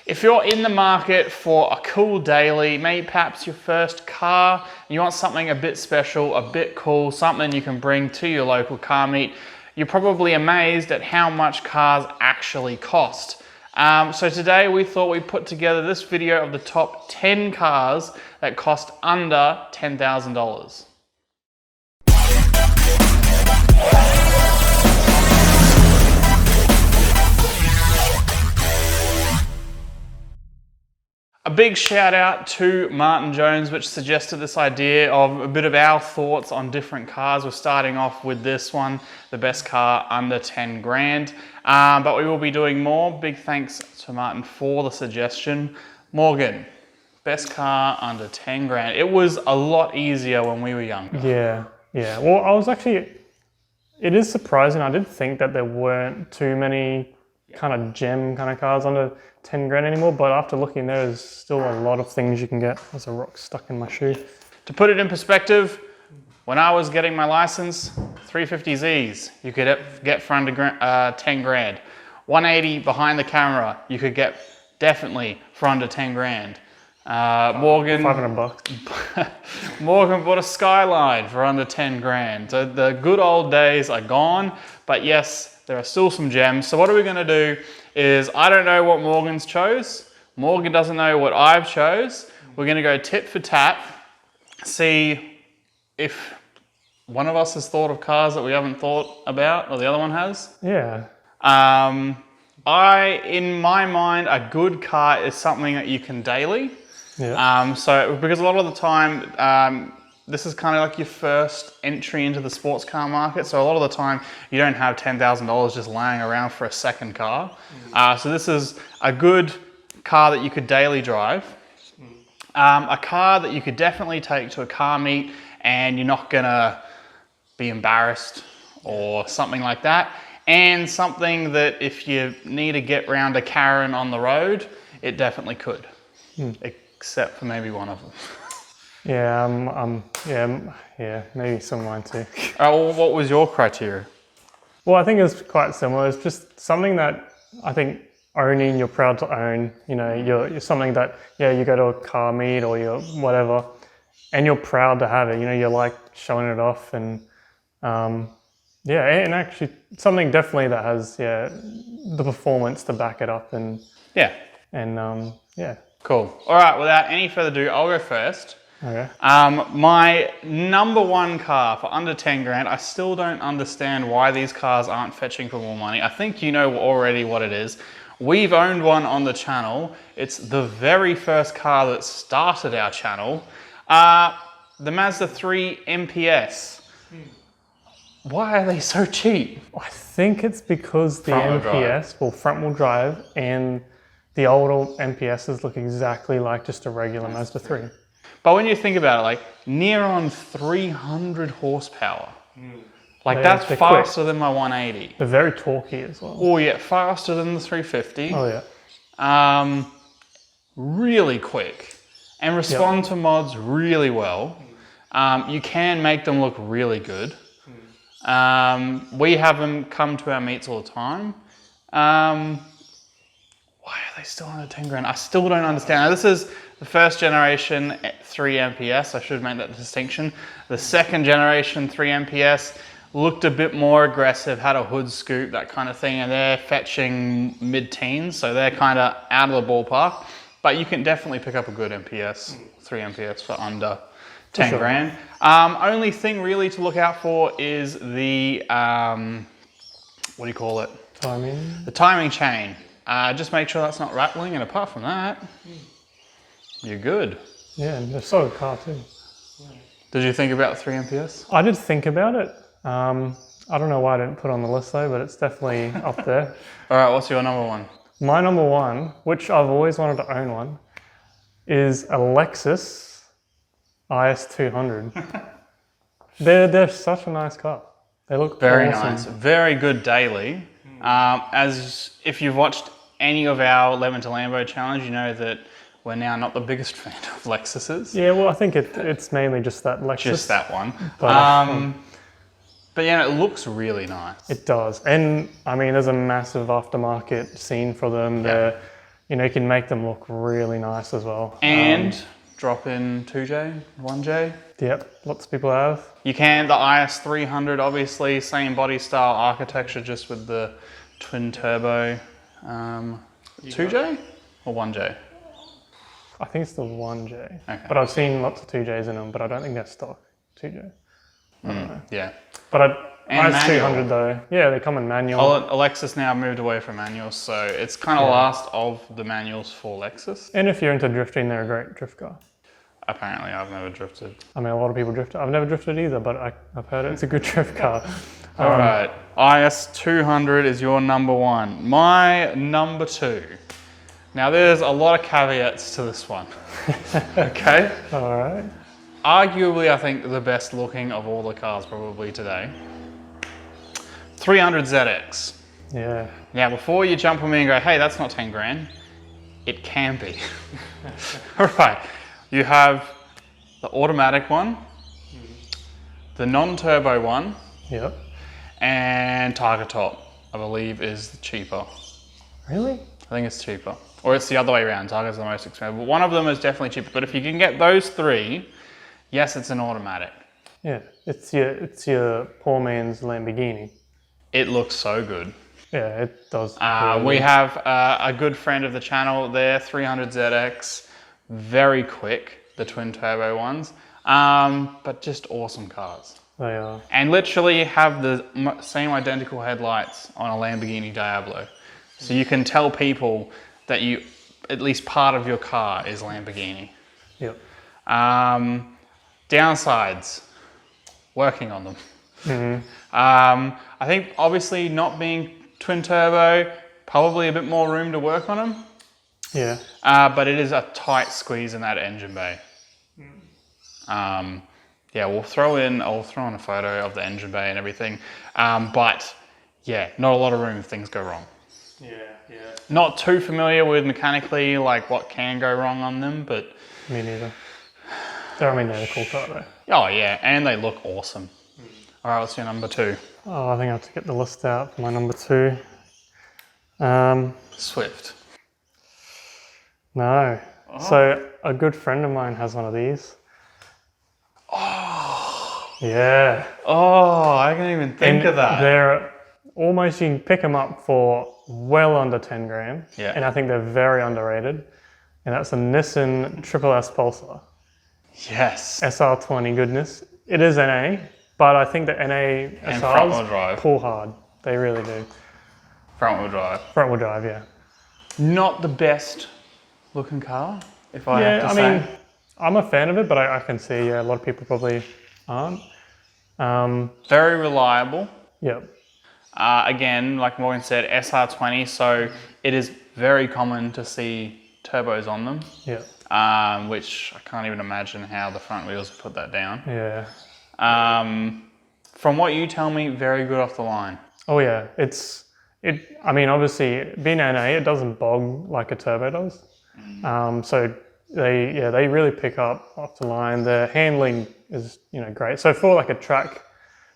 If you're in the market for a cool daily, maybe perhaps your first car, and you want something a bit special, a bit cool, something you can bring to your local car meet, you're probably amazed at how much cars actually cost. So today we thought we'd put together this video of the top 10 cars that cost under $10,000. A big shout out to Martin Jones, which suggested this idea of a bit of our thoughts on different cars. We're starting off with this one, the best car under 10 grand. But we will be doing more. Big thanks to Martin for the suggestion. Morgan, best car under 10 grand. It was a lot easier when we were younger. Yeah. Well, it is surprising. I did think that there weren't too many kind of gem kind of cars under 10 grand anymore, but after looking there's still a lot of things you can get. There's a rock stuck in my shoe. To put it in perspective, when I was getting my license, 350Zs you could get for under 10 grand. 180 behind the camera you could get definitely for under 10 grand. Morgan, $500. Morgan bought a Skyline for under 10 grand. So the good old days are gone, but yes, there are still some gems. So what are we gonna do is, I don't know what Morgan's chose. Morgan doesn't know what I've chose. We're gonna go tit for tat, see if one of us has thought of cars that we haven't thought about or the other one has. Yeah. In my mind, a good car is something that you can daily. Yeah. So because a lot of the time, this is kind of like your first entry into the sports car market. So a lot of the time you don't have $10,000 just laying around for a second car. So this is a good car that you could daily drive. A car that you could definitely take to a car meet and you're not gonna be embarrassed or something like that. And something that if you need to get round a Karen on the road, it definitely could, except for maybe one of them. Yeah, maybe some of mine too. Well, what was your criteria? Well, I think it's quite similar. It's just something that I think owning, you're proud to own. You know, you're something that, you go to a car meet or you're whatever, and you're proud to have it. You know, you like showing it off, and and actually something definitely that has the performance to back it up, and Cool. All right. Without any further ado, I'll go first. Okay. My number one car for under 10 grand, I still don't understand why these cars aren't fetching for more money. I think you know already what it is. We've owned one on the channel. It's the very first car that started our channel. The Mazda 3 MPS. Why are they so cheap? I think it's because the MPS, front wheel drive, and the old MPSs look exactly like just a regular Mazda 3. But when you think about it, like near on 300 horsepower. Like that's faster than my 180. They're very torquey as well. Oh yeah, faster than the 350. Oh yeah. Really quick and respond to mods really well. You can make them look really good. We have them come to our meets all the time. Why are they still under 10 grand? I still don't understand. Now, this is the first generation 3 MPS. I should make that distinction. The second generation 3 MPS looked a bit more aggressive, had a hood scoop, that kind of thing, and they're fetching mid-teens, so they're kind of out of the ballpark. But you can definitely pick up a good MPS, 3 MPS for under 10 grand. Only thing really to look out for is the, what do you call it? Timing. The timing chain. Just make sure that's not rattling, and apart from that, you're good. Yeah, and they're a solid car too. Did you think about 3 MPS? I did think about it. I don't know why I didn't put it on the list though, but it's definitely up there. All right, what's your number one? My number one, which I've always wanted to own one, is a Lexus IS200. They're such a nice car. They look very awesome. nice, very good daily. As if you've watched any of our Lemon to Lambo challenge, you know that we're now not the biggest fan of Lexuses. Yeah, well, I think it's mainly just that Lexus. Just that one. But yeah, it looks really nice. It does. And I mean, there's a massive aftermarket scene for them. you know, you can make them look really nice as well. And drop in 2J, 1J. Yep, lots of people have. You can, the IS300 obviously, same body style architecture, just with the twin turbo. 2J or 1J? I think it's the 1J. Okay. But I've seen lots of 2Js in them, but I don't think they're stock 2J. I don't know. Yeah. But And IS200 though, yeah, they come in manual. Lexus now moved away from manuals, so it's kind of last of the manuals for Lexus. And if you're into drifting, they're a great drift car. Apparently, I've never drifted. I mean, a lot of people drift. I've never drifted either, but I've heard it's a good drift car. All right, IS200 is your number one. My number two. Now, there's a lot of caveats to this one. Okay? All right. Arguably, I think the best looking of all the cars probably today. 300ZX. Yeah. Now, before you jump on me and go, hey, that's not 10 grand, it can be. All right, you have the automatic one, the non-turbo one, Yep. and Tiger Top, I believe, is cheaper. Really? I think it's cheaper. Or it's the other way around, Tiger's the most expensive. But one of them is definitely cheaper. But if you can get those three, yes, it's an automatic. Yeah. It's your poor man's Lamborghini. It looks so good. Yeah, it does. We have a good friend of the channel there, 300ZX, very quick, the twin turbo ones, but just awesome cars. They are. And literally have the same identical headlights on a Lamborghini Diablo. So you can tell people that at least part of your car is Lamborghini. Yep. Downsides, working on them. Mm-hmm. I think obviously not being twin turbo, probably a bit more room to work on them. Yeah. But it is a tight squeeze in that engine bay. Yeah, I'll throw in a photo of the engine bay and everything. But yeah, not a lot of room if things go wrong. Yeah, yeah. Not too familiar with mechanically like what can go wrong on them, but Me neither. They're a cool car though. oh yeah, and they look awesome. All right, what's your number two? Oh, I think I have to get the list out for my number two. Swift. No. Oh. So a good friend of mine has one of these. Oh. Yeah. Oh, I can't even think of that. They're almost, you can pick them up for well under 10 grand. Yeah. And I think they're very underrated. And that's a Nissan SS Pulsar. Yes. SR20 goodness. It is NA, but I think the NA and front-wheel SRs drive. pull hard. They really do. Front-wheel drive. Front-wheel drive, yeah. Not the best looking car, if I have to say. I mean, I'm a fan of it, but I can see a lot of people probably aren't. Very reliable. Yep. Again, like Morgan said, SR20, so it is very common to see turbos on them. Yep. Which I can't even imagine how the front wheels put that down. Yeah. From what you tell me, very good off the line. Oh yeah, I mean, obviously, being NA, it doesn't bog like a turbo does. So they really pick up off the line. The handling is, great. So for like a track,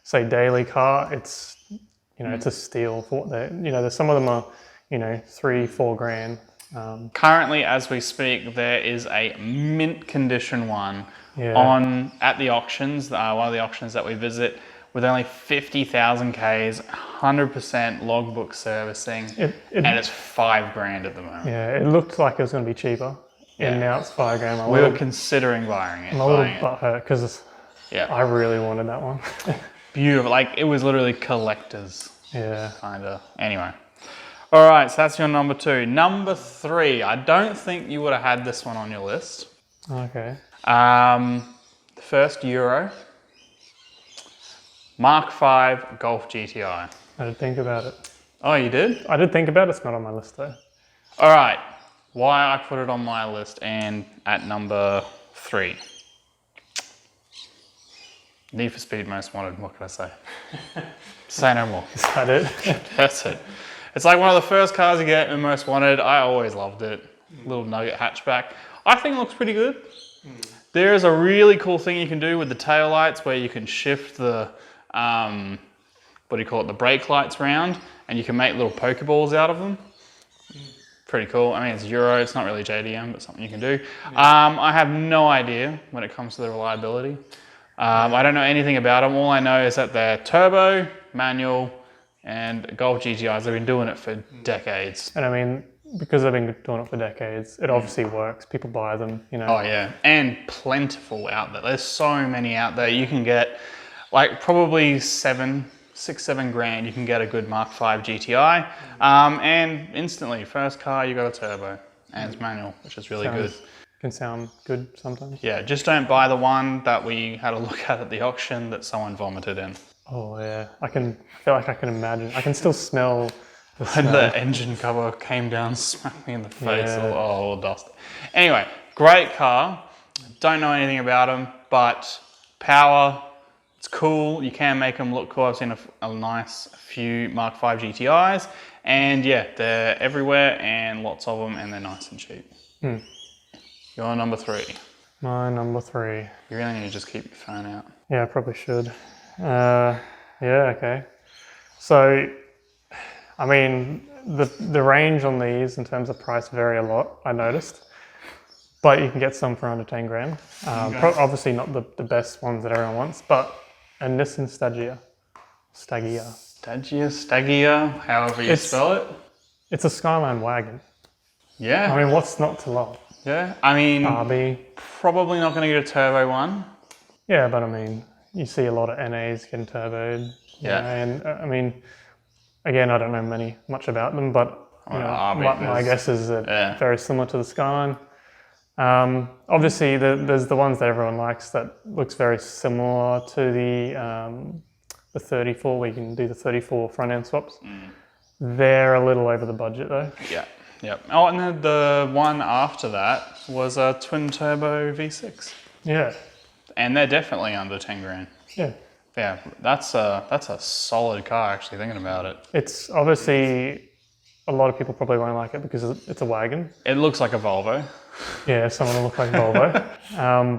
say daily car, it's, it's a steal for what there's some of them are, 3-4 grand. Currently, as we speak, there is a mint condition one at the auctions, one of the auctions that we visit, with only 50,000 Ks, 100% logbook servicing, and it's 5 grand at the moment. Yeah, it looked like it was going to be cheaper, and now it's 5 grand. We were considering buying it. I'm a little butthurt because I really wanted that one. Beautiful, like it was literally collectors. Yeah. Kinda. Anyway. All right, so that's your number two. Number three, I don't think you would have had this one on your list. Okay. The first Euro, Mark V Golf GTI. I did think about it. Oh, you did? I did think about it. It's not on my list though. All right, why I put it on my list and at number 3. Need for Speed Most Wanted, what can I say? Say no more. Is that it? That's it. It's like one of the first cars you get in Most Wanted. I always loved it. Little nugget hatchback. I think it looks pretty good. There is a really cool thing you can do with the tail lights where you can shift the, the brake lights round, and you can make little Pokeballs out of them. pretty cool. I mean, it's Euro, it's not really JDM, but something you can do. I have no idea when it comes to the reliability. I don't know anything about them. All I know is that they're turbo, manual, and Golf GTIs. They've been doing it for decades. And I mean, because they've been doing it for decades, it obviously works. People buy them, you know. Oh yeah, and plentiful out there. There's so many out there. You can get like probably 6-7 grand. You can get a good Mark V GTI, and instantly, first car you got a turbo, and it's manual, which is really good. Can sound good sometimes. Yeah, just don't buy the one that we had a look at the auction that someone vomited in. Oh yeah, I feel like I can imagine. I can still smell the And smell. the engine cover came down, smacked me in the face, all dusty. Anyway, great car. Don't know anything about them, but power, it's cool. You can make them look cool. I've seen a nice few Mark V GTIs, and yeah, they're everywhere and lots of them, and they're nice and cheap. Your number 3. My number 3. You really need to just keep your phone out. Yeah, I probably should. Yeah, okay. So, I mean, the range on these in terms of price vary a lot, I noticed. But you can get some for under 10 grand. Obviously not the best ones that everyone wants, but a Nissan Stagea, however you spell it. It's a Skyline wagon. Yeah. I mean, what's not to love? Yeah, I mean, RB. probably not going to get a turbo one. Yeah, but I mean, you see a lot of NAs getting turboed. Yeah. And I mean, again, I don't know much about them, but you know, my guess is that very similar to the Skyline. Obviously, there's the ones that everyone likes that looks very similar to the 34, where you can do the 34 front end swaps. They're a little over the budget though. Yeah. Yep. Oh, and then the one after that was a twin turbo V6. Yeah. And they're definitely under 10 grand. Yeah. Yeah, that's a solid car, actually, thinking about it. It's obviously, a lot of people probably won't like it because it's a wagon. It looks like a Volvo. Yeah, someone will look like Volvo.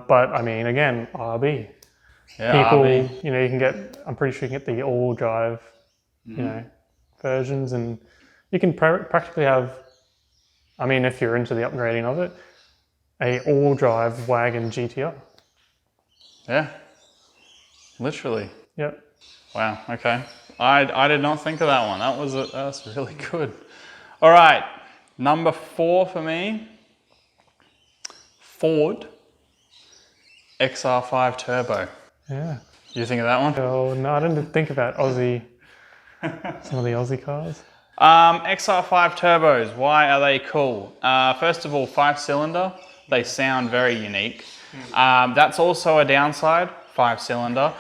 But I mean, again, RB. Yeah, People, RB. you know, I'm pretty sure you can get the all drive, you know, versions, and you can practically have, I mean, if you're into the upgrading of it, a all-drive wagon GTR. Yeah, literally. Yep. Wow, okay. I did not think of that one. That's really good. All right, number 4 for me, Ford Xr5 Turbo. Yeah. You think of that one? Oh, no, I didn't think about some of the Aussie cars. Xr5 turbos, why are they cool? First of all, 5-cylinder, they sound very unique. That's also a downside, 5-cylinder.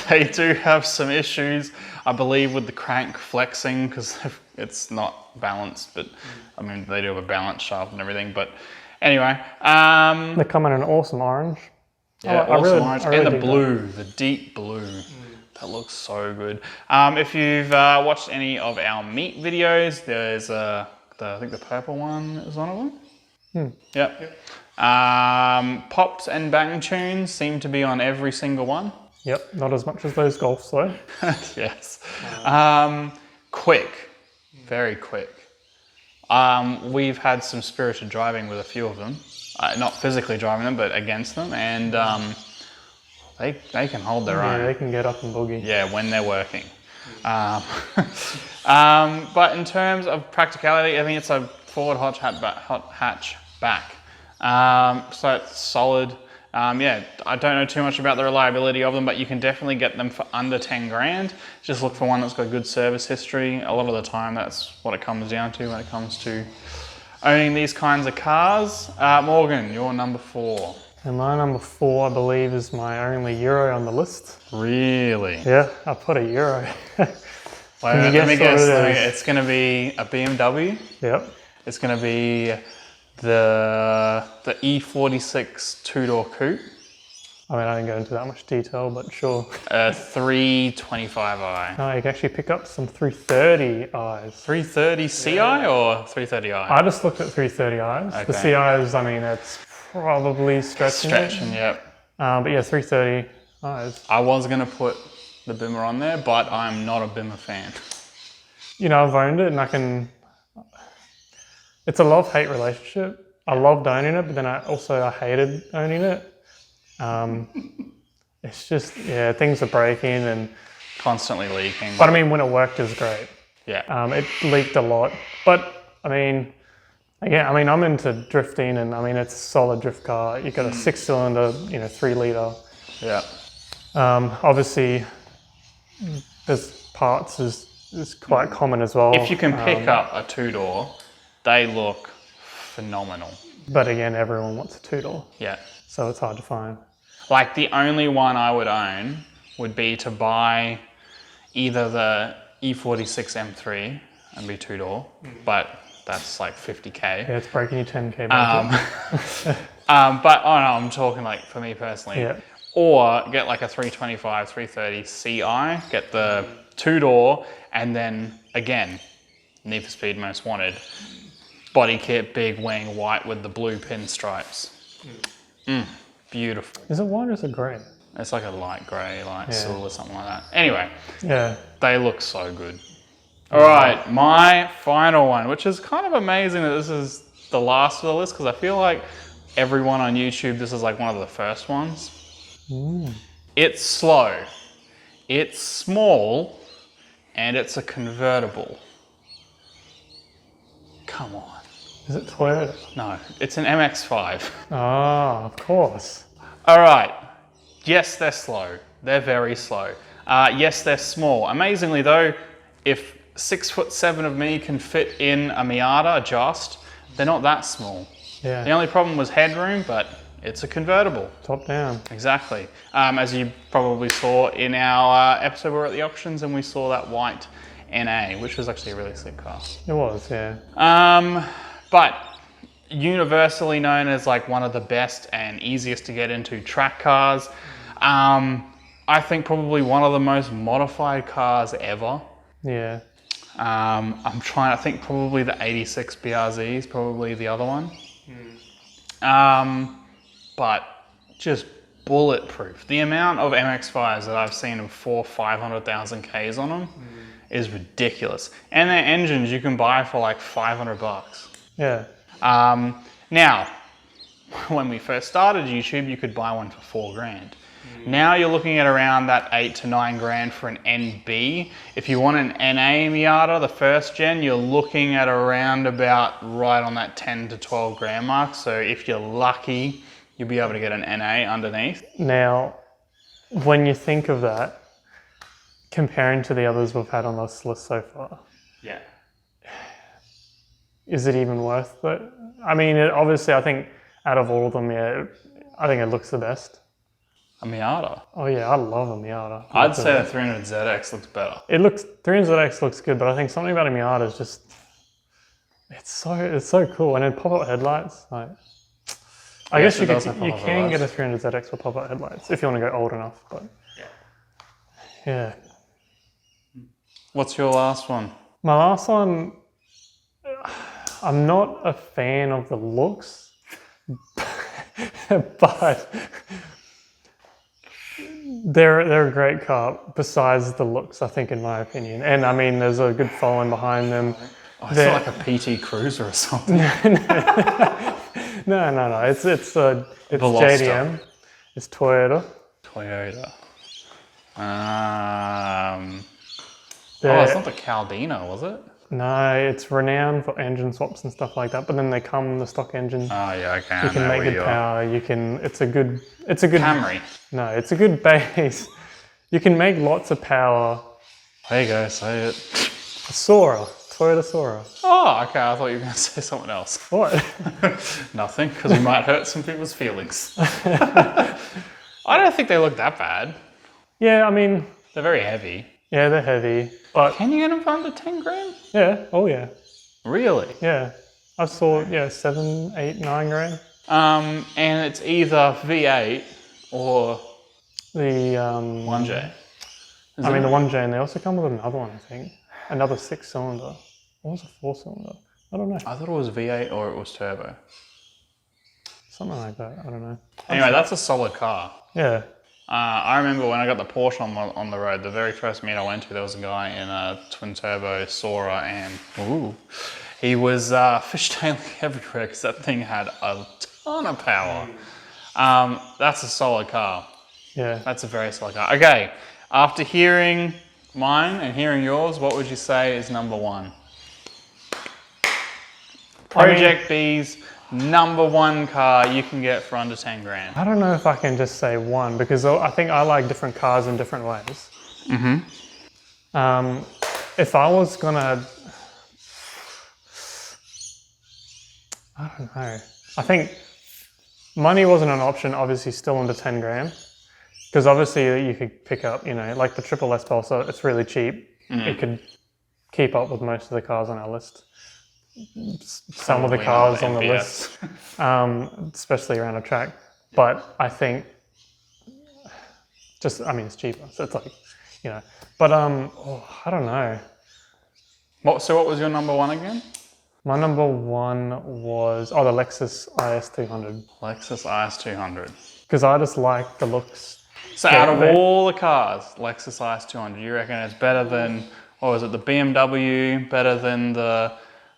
They do have some issues, I believe, with the crank flexing because it's not balanced, but I mean, they do have a balance shaft and everything, but anyway. They come in an awesome orange. Yeah, I really and the blue, that. the deep blue. That looks so good. If you've watched any of our meat videos, there's I think the purple one is one of them. Yep. Pops and bang tunes seem to be on every single one. Yep, not as much as those Golfs though. Yes. Quick, very quick. We've had some spirited driving with a few of them. Not physically driving them, but against them, and they can hold their own. Yeah, they can get up and boogie. Yeah, when they're working. But in terms of practicality, I think it's a Ford hot hatchback. So it's solid. Yeah, I don't know too much about the reliability of them, but you can definitely get them for under 10 grand. Just look for one that's got good service history. A lot of the time, that's what it comes down to when it comes to owning these kinds of cars. Morgan, you're number 4. And my number 4, I believe, is my only Euro on the list. Really? Yeah, I put a Euro. Let me guess. It's going to be a BMW. Yep. It's going to be the E46 two-door coupe. I mean, I didn't go into that much detail, but sure. 325i. No, you can actually pick up some 330i's. 330 Ci or 330i? I just looked at 330i's. Okay. The CI's, I mean, it's probably stretching. Yep. But yeah, 330i's. I was going to put the Bimmer on there, but I'm not a Bimmer fan. You know, I've owned it, and it's a love-hate relationship. I loved owning it, but then I hated owning it. It's just, yeah, things are breaking and... Constantly leaking. But I mean, when it worked, it was great. Yeah. It leaked a lot. But I mean, again, I mean, I'm into drifting and I mean, it's a solid drift car. You've got a 6-cylinder, 3 litre. Yeah. Obviously, there's parts is quite common as well. If you can pick up a 2-door, they look phenomenal. But again, everyone wants a 2-door. Yeah. So it's hard to find. Like the only one I would own would be to buy either the E46 M3 and be 2-door, but that's like 50K. Yeah, it's breaking your 10K budget. But oh no, I'm talking like for me personally. Yeah. Or get like a 325, 330 Ci, get the 2-door, and then again, Need for Speed Most Wanted. Body kit, big wing, white with the blue pinstripes. Beautiful. Is it white or is it grey? It's like a light grey, like silver, something like that. Anyway, Yeah. they look so good. All right, my final one, which is kind of amazing that this is the last of the list because I feel like everyone on YouTube, this is like one of the first ones. It's slow, it's small, and it's a convertible. Come on. Is it Toyota? No, it's an MX-5. Ah, of course. All right. Yes, they're slow. They're very slow. Yes, they're small. Amazingly though, if 6'7" of me can fit in a Miata just, they're not that small. Yeah. The only problem was headroom, but it's a convertible. Top down. Exactly. As you probably saw in our episode, we were at the auctions and we saw that white NA, which was actually a really slick car. It was, yeah. But universally known as like one of the best and easiest to get into track cars. I think probably one of the most modified cars ever. Yeah. I'm trying to think probably the 86 BRZ is probably the other one. But just bulletproof. The amount of MX-5s that I've seen of 500,000 Ks on them is ridiculous. And their engines you can buy for like $500. Yeah. Now, when we first started YouTube, you could buy one for $4,000. Now you're looking at around that $8 to $9,000 for an NB. If you want an NA Miata, the first gen, you're looking at around about right on that 10 to 12 grand mark. So if you're lucky, you'll be able to get an NA underneath. Now, when you think of that, comparing to the others we've had on this list so far, Yeah. is it even worth it? I mean, obviously, I think out of all of them, yeah, I think it looks the best. A Miata. Oh yeah, I love a Miata. I'd say the 300ZX looks better. 300ZX looks good, but I think something about a Miata is just, it's so cool. And then pop-up headlights, like, I guess you can get a 300ZX with pop-up headlights if you want to go old enough, but yeah. What's your last one? My last one, I'm not a fan of the looks, but they're a great car besides the looks, I think, in my opinion. And I mean, there's a good following behind them. Oh, it's not like a PT Cruiser or something. No. It's JDM. It's Toyota. Toyota. It's not the Caldina, was it? No, it's renowned for engine swaps and stuff like that. But then they come with the stock engine. Oh yeah, okay. You can make good power. It's a good Camry. No, it's a good base. You can make lots of power. There you go, say it. Toyota Sora. Oh, okay. I thought you were going to say something else. What? Nothing, because we might hurt some people's feelings. I don't think they look that bad. Yeah, I mean, They're very heavy. yeah, they're heavy, but Can you get them for under 10 grand? yeah, oh yeah, Really? yeah. I saw 7, 8, 9 grand. And it's either V8 or The 1J. I mean the 1J, and they also come with another one, I think, another 6-cylinder. Or was it 4-cylinder? I don't know. I thought it was V8 or it was turbo. Something like that. I don't know. Anyway, that's a solid car. Yeah. I remember when I got the Porsche on the road, the very first meet I went to, there was a guy in a twin turbo Sora, and He was fishtailing everywhere because that thing had a ton of power. That's a solid car. Yeah. That's a very solid car. Okay, after hearing mine and hearing yours, what would you say is number one? Project B's number one car you can get for under 10 grand. I don't know if I can just say one because I think I like different cars in different ways. If I was gonna, I don't know. I think money wasn't an option, obviously still under 10 grand. Because obviously you could pick up, you know, like the Triple S Pulsar, it's really cheap. It could keep up with most of the cars on our list. Some of the cars on the list, especially around a track. But I think it's cheaper. So it's like, you know, but I don't know. So what was your number one again? My number one was, the Lexus IS200. Lexus IS200. Because I just like the looks. So out of all the cars, Lexus IS200, you reckon it's better than, what was it, the BMW, better than the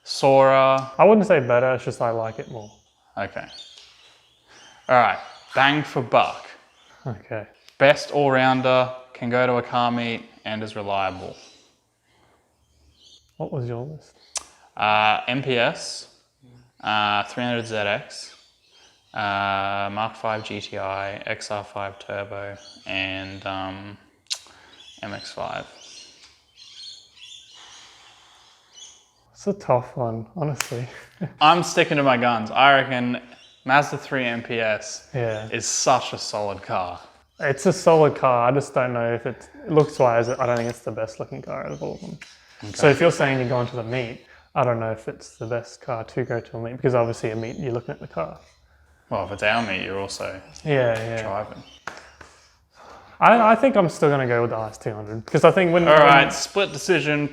Sora? I wouldn't say better, it's just I like it more. Okay. All right, bang for buck. Okay. Best all-rounder, can go to a car meet, and is reliable. What was your list? MPS, 300ZX, Mark 5 GTI, Xr5 Turbo, and MX5. It's a tough one, honestly. I'm sticking to my guns. I reckon Mazda 3 MPS is such a solid car. It's a solid car. I just don't know if it looks wise. I don't think it's the best looking car out of all of them. Okay. So if you're saying you're going to the meet, I don't know if it's the best car to go to a meet because obviously a meet you're looking at the car. Well, if it's our meet, you're also driving. I think I'm still going to go with the IS200 because I think when... All right, split decision,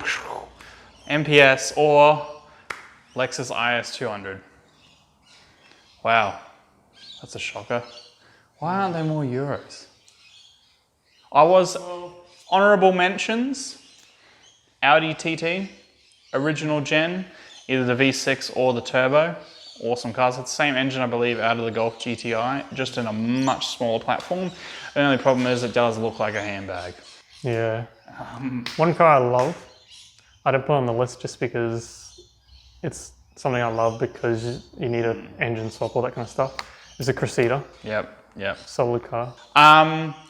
MPS or Lexus IS200. Wow, that's a shocker. Why aren't there more Euros? I was honourable mentions, Audi TT, original gen, either the V6 or the Turbo. Awesome cars. It's the same engine, I believe, out of the Golf GTI, just in a much smaller platform. The only problem is it does look like a handbag. Yeah. One car I love, I didn't put on the list just because it's something I love because you need an engine swap, all that kind of stuff, is a Cressida. Yep. Solid car.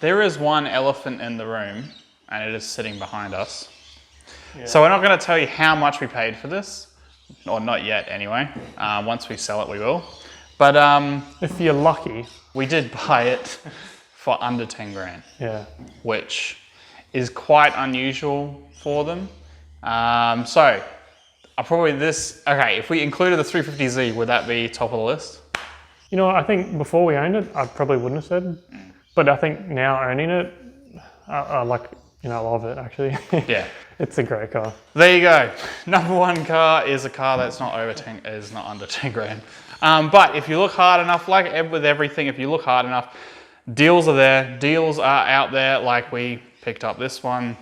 There is one elephant in the room, and it is sitting behind us. Yeah. So we're not going to tell you how much we paid for this, or not yet anyway. Once we sell it, we will. But if you're lucky, we did buy it for under 10 grand. Yeah. Which is quite unusual for them. So I'll probably if we included the 350Z, would that be top of the list? You know, I think before we owned it, I probably wouldn't have said. But I think now owning it, I love it actually. Yeah. It's a great car. There you go. Number one car is a car that's not under 10 grand. But if you look hard enough, like with everything, if you look hard enough, deals are there. Deals are out there. Like we picked up this one.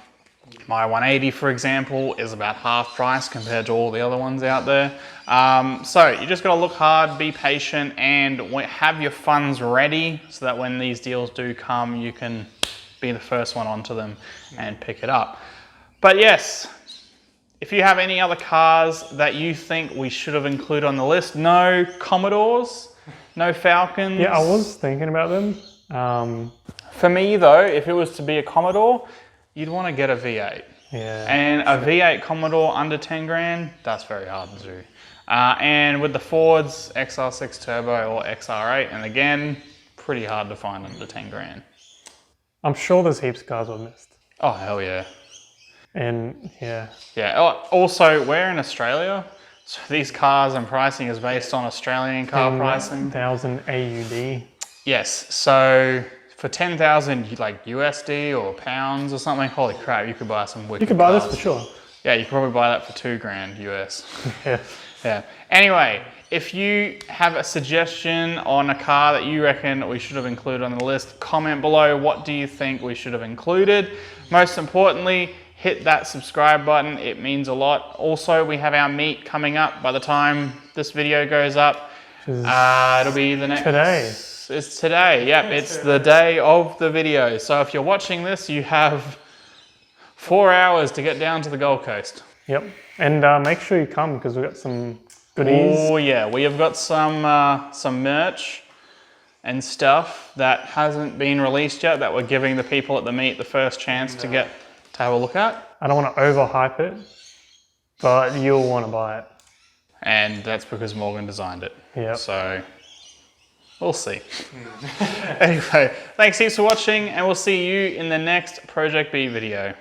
My 180, for example, is about half price compared to all the other ones out there. So you just got to look hard, be patient, and have your funds ready so that when these deals do come, you can be the first one onto them and pick it up. But yes, if you have any other cars that you think we should have included on the list, no Commodores, no Falcons. Yeah, I was thinking about them. For me though, if it was to be a Commodore, you'd want to get a V8. Yeah. And a V8 Commodore under 10 grand, that's very hard to do. And with the Fords, Xr6 Turbo or Xr8, and again, pretty hard to find under 10 grand. I'm sure there's heaps of cars we've missed. Oh, hell yeah. And yeah. Yeah, also we're in Australia, so these cars and pricing is based on Australian car pricing. 10,000 AUD. Yes, so for 10,000 like USD or pounds or something, holy crap, you could buy some wicked You could buy cars. this for sure. Yeah, you could probably buy that for 2 grand US. Yeah. Yeah. Anyway, if you have a suggestion on a car that you reckon we should have included on the list, comment below what do you think we should have included. Most importantly, hit that subscribe button. It means a lot. Also, we have our meet coming up by the time this video goes up. It'll be the next... Today. It's today, yep. It's the day of the video. So if you're watching this, you have 4 hours to get down to the Gold Coast. Yep. And make sure you come because we've got some goodies. Oh yeah, we have got some merch and stuff that hasn't been released yet that we're giving the people at the meet the first chance to have a look at. I don't want to overhype it, but you'll want to buy it. And that's because Morgan designed it. Yep. So we'll see. Anyway, thanks heaps for watching, and we'll see you in the next Project B video.